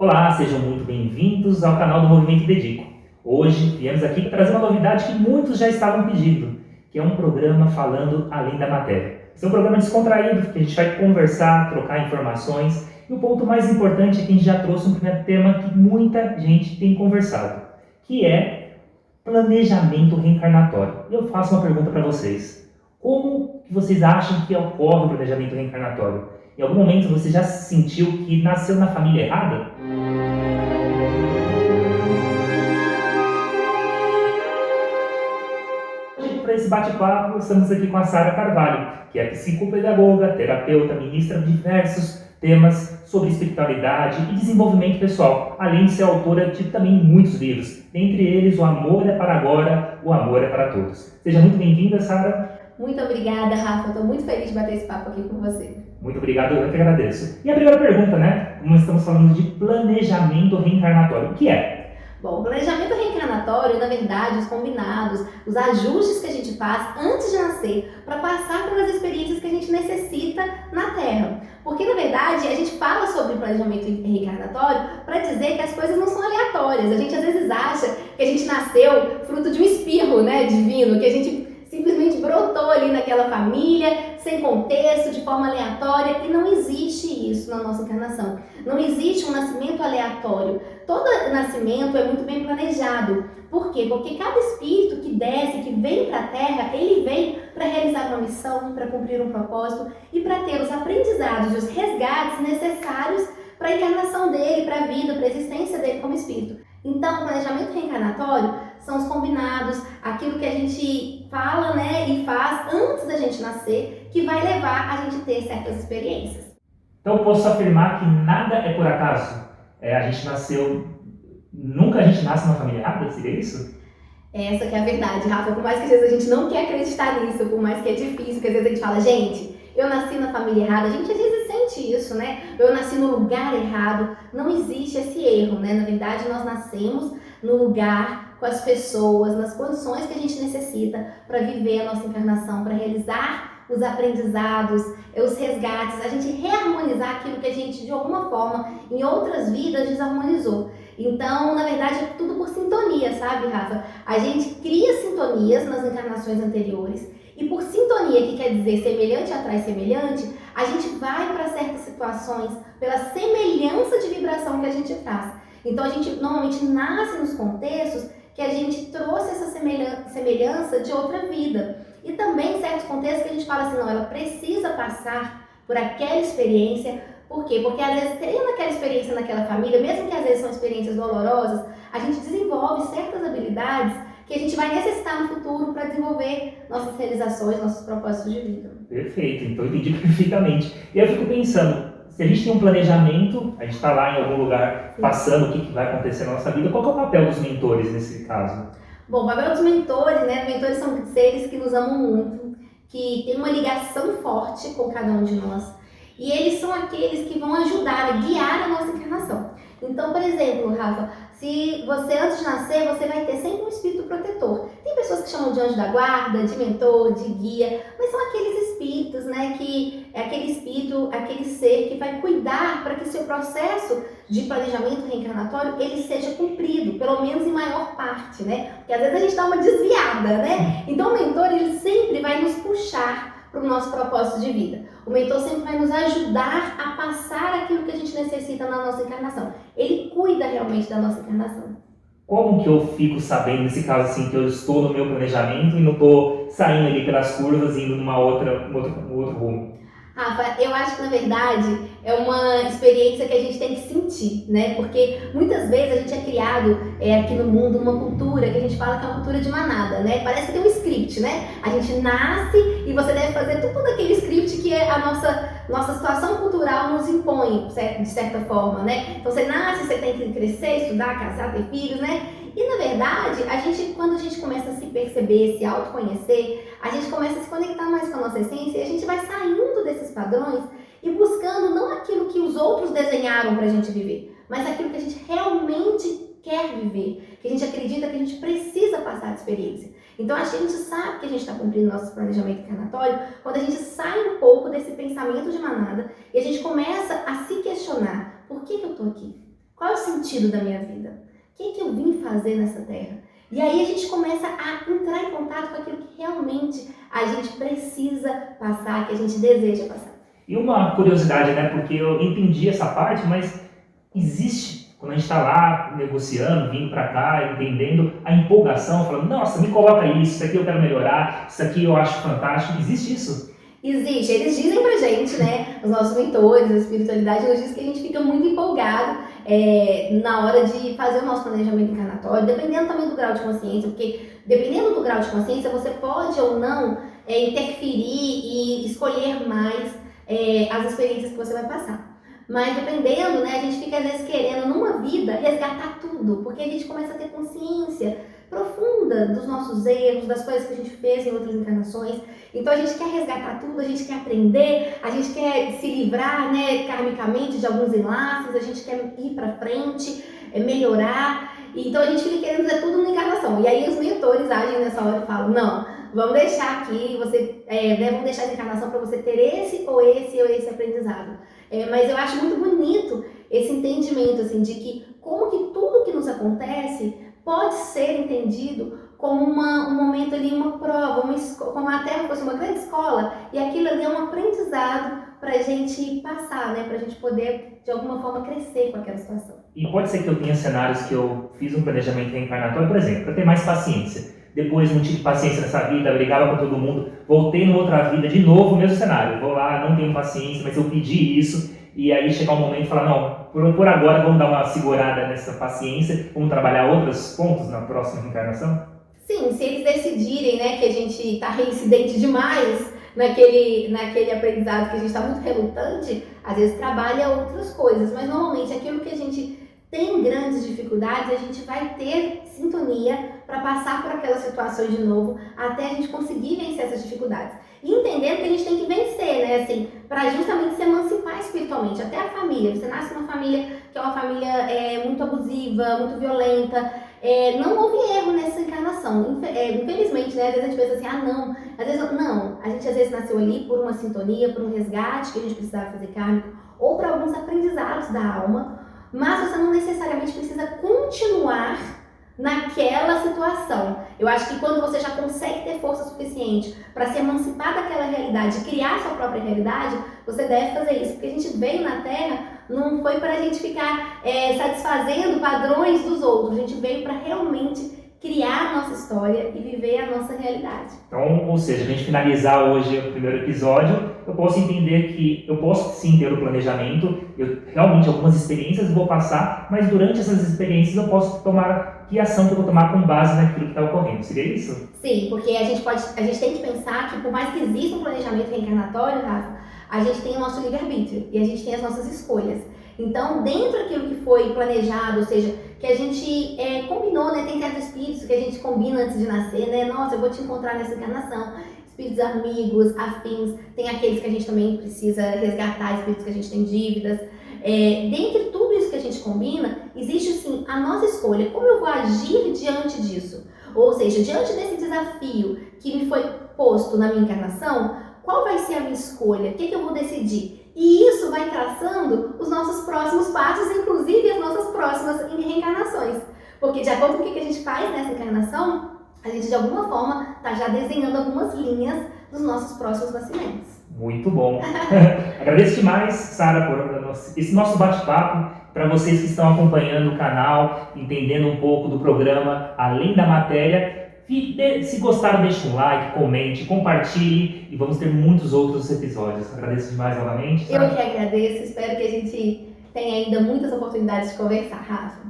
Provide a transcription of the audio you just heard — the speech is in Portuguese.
Olá, sejam muito bem-vindos ao canal do Movimento Dedico. Hoje viemos aqui para trazer uma novidade que muitos já estavam pedindo, que é um programa falando além da matéria. Esse é um programa descontraído, que a gente vai conversar, trocar informações, e o ponto mais importante é que a gente já trouxe um primeiro tema que muita gente tem conversado, que é planejamento reencarnatório. E eu faço uma pergunta para vocês. Como que vocês acham que ocorre o planejamento reencarnatório? Em algum momento você já sentiu que nasceu na família errada? Para esse bate-papo, estamos aqui com a Sara Carvalho, que é psicopedagoga, terapeuta, ministra de diversos temas sobre espiritualidade e desenvolvimento pessoal, além de ser autora de também muitos livros, dentre eles O Amor é para Agora, O Amor é para Todos. Seja muito bem-vinda, Sara. Muito obrigada, Rafa. Estou muito feliz de bater esse papo aqui com você. Muito obrigado, eu que agradeço. E a primeira pergunta, né? Como estamos falando de planejamento reencarnatório, o que é? Bom, o planejamento reencarnatório, na verdade, os combinados, os ajustes que a gente faz antes de nascer para passar pelas experiências que a gente necessita na Terra. Porque, na verdade, a gente fala sobre planejamento reencarnatório para dizer que as coisas não são aleatórias. A gente, às vezes, acha que a gente nasceu fruto de um espirro, né, divino, que a gente simplesmente brotou ali naquela família, sem contexto, de forma aleatória, e não existe isso na nossa encarnação. Não existe um nascimento aleatório. Todo nascimento é muito bem planejado. Por quê? Porque cada espírito que desce, que vem para a Terra, ele vem para realizar uma missão, para cumprir um propósito e para ter os aprendizados e os resgates necessários para a encarnação dele, para a vida, para a existência dele como espírito. Então, o planejamento reencarnatório são os combinados, aquilo que a gente fala, né, e faz antes da gente nascer, que vai levar a gente ter certas experiências. Então, eu posso afirmar que nada é por acaso. A gente nasceu... Nunca a gente nasce numa família errada, seria isso? Essa que é a verdade, Rafa. Por mais que às vezes a gente não quer acreditar nisso, por mais que é difícil, que às vezes a gente fala, gente, eu nasci na família errada, a gente às vezes sente isso, né? Eu nasci no lugar errado. Não existe esse erro, né? Na verdade, nós nascemos no lugar, com as pessoas, nas condições que a gente necessita para viver a nossa encarnação, para realizar os aprendizados, os resgates, a gente reharmonizar aquilo que a gente, de alguma forma, em outras vidas, desarmonizou. Então, na verdade, é tudo por sintonia, sabe, Rafa? A gente cria sintonias nas encarnações anteriores e por sintonia, que quer dizer semelhante atrai semelhante, a gente vai para certas situações pela semelhança de vibração que a gente traz. Então, a gente normalmente nasce nos contextos que a gente trouxe essa semelhança de outra vida. E também em certos contextos que a gente fala assim, não, ela precisa passar por aquela experiência. Por quê? Porque às vezes tendo aquela experiência naquela família, mesmo que às vezes são experiências dolorosas, a gente desenvolve certas habilidades que a gente vai necessitar no futuro para desenvolver nossas realizações, nossos propósitos de vida. Perfeito, então eu entendi perfeitamente. E eu fico pensando, se a gente tem um planejamento, a gente está lá em algum lugar passando o que vai acontecer na nossa vida, qual que é o papel dos mentores nesse caso? Bom, o papel dos mentores, né? Mentores são seres que nos amam muito, que têm uma ligação forte com cada um de nós. E eles são aqueles que vão ajudar a guiar a nossa encarnação. Então, por exemplo, Rafa, se você antes de nascer, você vai ter sempre um espírito protetor. Tem pessoas que chamam de anjo da guarda, de mentor, de guia, mas são aqueles espíritos, né, que é aquele espírito, aquele ser que vai cuidar para que seu processo de planejamento reencarnatório, ele seja cumprido, pelo menos em maior parte, né? Porque às vezes a gente dá uma desviada, né? Então o mentor, ele sempre vai nos puxar para o nosso propósito de vida. O mentor sempre vai nos ajudar a passar aquilo que a gente necessita na nossa encarnação. Ele cuida realmente da nossa encarnação. Como que eu fico sabendo, nesse caso assim, que eu estou no meu planejamento e não estou saindo ali pelas curvas e indo num outro rumo? Rafa, eu acho que na verdade é uma experiência que a gente tem que sentir, né? Porque muitas vezes a gente é criado aqui no mundo numa cultura que a gente fala que é uma cultura de manada, né? Parece que tem um script, né? A gente nasce e você deve fazer tudo aquele script que a nossa situação cultural nos impõe, de certa forma, né? Então você nasce, você tem que crescer, estudar, casar, ter filhos, né? E na verdade, quando a gente começa a se perceber, se autoconhecer, a gente começa a se conectar mais com a nossa essência e a gente vai saindo desses padrões e buscando não aquilo que os outros desenharam pra gente viver, mas aquilo que a gente realmente quer viver, que a gente acredita que a gente precisa passar de experiência. Então a gente sabe que a gente está cumprindo nosso planejamento encarnatório quando a gente sai um pouco desse pensamento de manada e a gente começa a se questionar: por que eu estou aqui? Qual é o sentido da minha vida? O que eu vim fazer nessa terra? E aí a gente começa a entrar em contato com aquilo que realmente a gente precisa passar, que a gente deseja passar. E uma curiosidade, né? Porque eu entendi essa parte, mas existe, quando a gente está lá negociando, vindo para cá, entendendo a empolgação, falando, nossa, me coloca isso aqui eu quero melhorar, isso aqui eu acho fantástico. Existe isso? Existe. Eles dizem pra gente, né? Os nossos mentores, a espiritualidade, nos diz que a gente fica muito empolgado na hora de fazer o nosso planejamento encarnatório, dependendo também do grau de consciência, porque dependendo do grau de consciência, você pode ou não interferir e escolher mais as experiências que você vai passar. Mas dependendo, né, a gente fica às vezes querendo numa vida resgatar tudo, porque a gente começa a ter consciência profunda dos nossos erros, das coisas que a gente fez em outras encarnações. Então a gente quer resgatar tudo, a gente quer aprender, a gente quer se livrar, né, karmicamente de alguns enlaces, a gente quer ir para frente, melhorar. Então a gente fica querendo fazer tudo na encarnação. E aí os mentores agem nessa hora e falam, não, vamos deixar aqui, vamos deixar a encarnação para você ter esse ou esse aprendizado. Mas eu acho muito bonito esse entendimento assim, de que como que tudo que nos acontece pode ser entendido como um momento ali, uma prova, como a Terra fosse uma grande escola, e aquilo ali é um aprendizado para a gente passar, né? Para a gente poder, de alguma forma, crescer com aquela situação. E pode ser que eu tenha cenários que eu fiz um planejamento reencarnatório, por exemplo, para ter mais paciência. Depois não tive paciência nessa vida, brigava com todo mundo, voltei numa outra vida, de novo o mesmo cenário. Vou lá, não tenho paciência, mas eu pedi isso, e aí chegar um momento e falar, não, por agora vamos dar uma segurada nessa paciência, vamos trabalhar outros pontos na próxima reencarnação? Sim, se eles decidirem, né, que a gente está reincidente demais naquele aprendizado, que a gente está muito relutante, às vezes trabalha outras coisas, mas normalmente aquilo que a gente tem grandes dificuldades, a gente vai ter sintonia para passar por aquelas situações de novo, até a gente conseguir vencer essas dificuldades. E entendendo que a gente tem que vencer, né, assim, para justamente se emancipar espiritualmente, até a família. Você nasce numa família que é uma família muito abusiva, muito violenta, não houve erro nessa encarnação. Infelizmente, né, às vezes a gente pensa assim, não, às vezes não. A gente às vezes nasceu ali por uma sintonia, por um resgate que a gente precisava fazer kármico, ou para alguns aprendizados da alma, mas você não necessariamente precisa continuar naquela situação. Eu acho que quando você já consegue ter força suficiente para se emancipar daquela realidade, criar sua própria realidade, você deve fazer isso, porque a gente veio na Terra, não foi para a gente ficar satisfazendo padrões dos outros, a gente veio para realmente criar a nossa história e viver a nossa realidade. Então, ou seja, a gente finalizar hoje o primeiro episódio, eu posso entender que eu posso sim ter o planejamento, eu realmente algumas experiências vou passar, mas durante essas experiências eu posso tomar que ação que eu vou tomar com base naquilo que está ocorrendo. Seria isso? Sim, porque a gente tem que pensar que por mais que exista um planejamento reencarnatório, Rafa, a gente tem o nosso livre-arbítrio e a gente tem as nossas escolhas. Então, dentro daquilo que foi planejado, ou seja, que a gente combinou, né? Tem certos espíritos que a gente combina antes de nascer, né? Nossa, eu vou te encontrar nessa encarnação. Espíritos amigos, afins, tem aqueles que a gente também precisa resgatar, espíritos que a gente tem dívidas. Dentre tudo isso que a gente combina, existe sim a nossa escolha, como eu vou agir diante disso. Ou seja, diante desse desafio que me foi posto na minha encarnação, qual vai ser a minha escolha? O que eu vou decidir? E isso vai traçando os nossos próximos passos, inclusive as nossas próximas reencarnações. Porque de acordo com o que a gente faz nessa encarnação, a gente de alguma forma está já desenhando algumas linhas dos nossos próximos nascimentos. Muito bom. Agradeço demais, Sara, por esse nosso bate-papo. Para vocês que estão acompanhando o canal, entendendo um pouco do programa Além da Matéria, se gostaram, deixe um like, comente, compartilhe e vamos ter muitos outros episódios. Agradeço demais novamente. Eu que agradeço, espero que a gente tenha ainda muitas oportunidades de conversar, Rafa.